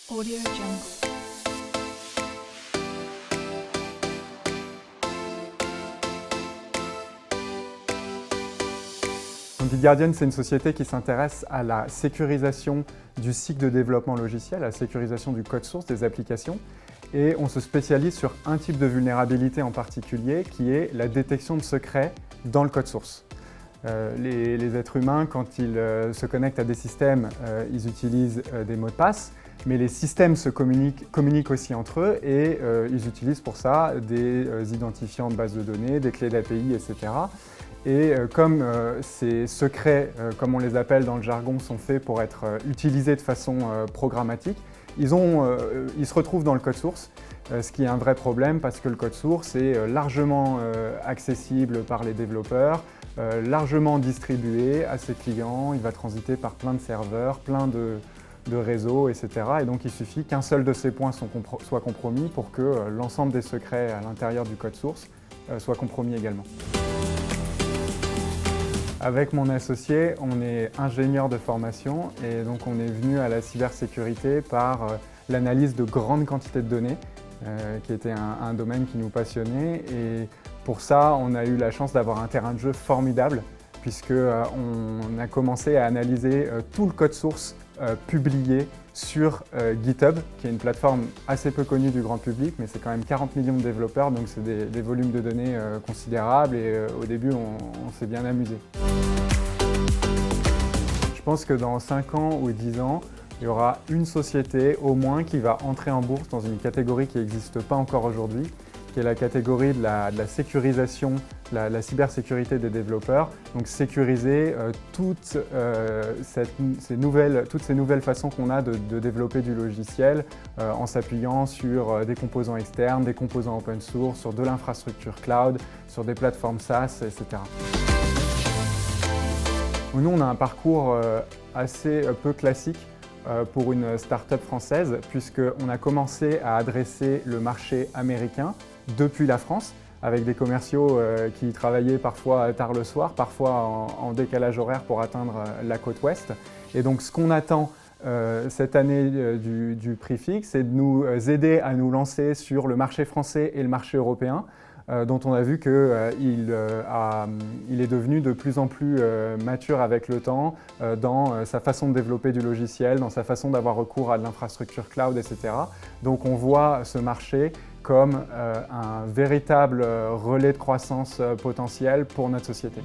Audio Jungle. Bitguardian, c'est une société qui s'intéresse à la sécurisation du cycle de développement logiciel, à la sécurisation du code source des applications. Et on se spécialise sur un type de vulnérabilité en particulier, qui est la détection de secrets dans le code source. Les êtres humains, quand ils se connectent à des systèmes, ils utilisent des mots de passe, mais les systèmes se communiquent aussi entre eux et ils utilisent pour ça des identifiants de base de données, des clés d'API, etc. Et comme ces secrets, comme on les appelle dans le jargon, sont faits pour être utilisés de façon programmatique, ils se retrouvent dans le code source, ce qui est un vrai problème parce que le code source est largement accessible par les développeurs, largement distribué à ses clients, il va transiter par plein de serveurs, plein de réseaux, etc. Et donc il suffit qu'un seul de ces points soit compromis pour que l'ensemble des secrets à l'intérieur du code source soit compromis également. Avec mon associé, on est ingénieur de formation et donc on est venu à la cybersécurité par l'analyse de grandes quantités de données, qui était un domaine qui nous passionnait. Et pour ça, on a eu la chance d'avoir un terrain de jeu formidable puisqu'on a commencé à analyser tout le code source publié sur GitHub, qui est une plateforme assez peu connue du grand public, mais c'est quand même 40 millions de développeurs, donc c'est des volumes de données considérables et au début on s'est bien amusé. Je pense que dans 5 ans ou 10 ans, il y aura une société au moins qui va entrer en bourse dans une catégorie qui n'existe pas encore aujourd'hui, qui est la catégorie de la sécurisation, la cybersécurité des développeurs. Donc sécuriser toutes ces nouvelles façons qu'on a de développer du logiciel en s'appuyant sur des composants externes, des composants open source, sur de l'infrastructure cloud, sur des plateformes SaaS, etc. Nous, on a un parcours assez peu classique pour une start-up française, puisqu'on a commencé à adresser le marché américain depuis la France, avec des commerciaux qui travaillaient parfois tard le soir, parfois en décalage horaire pour atteindre la côte ouest. Et donc ce qu'on attend cette année du Prix Fixe, c'est de nous aider à nous lancer sur le marché français et le marché européen, dont on a vu qu'il est devenu de plus en plus mature avec le temps dans sa façon de développer du logiciel, dans sa façon d'avoir recours à de l'infrastructure cloud, etc. Donc on voit ce marché comme un véritable relais de croissance potentiel pour notre société.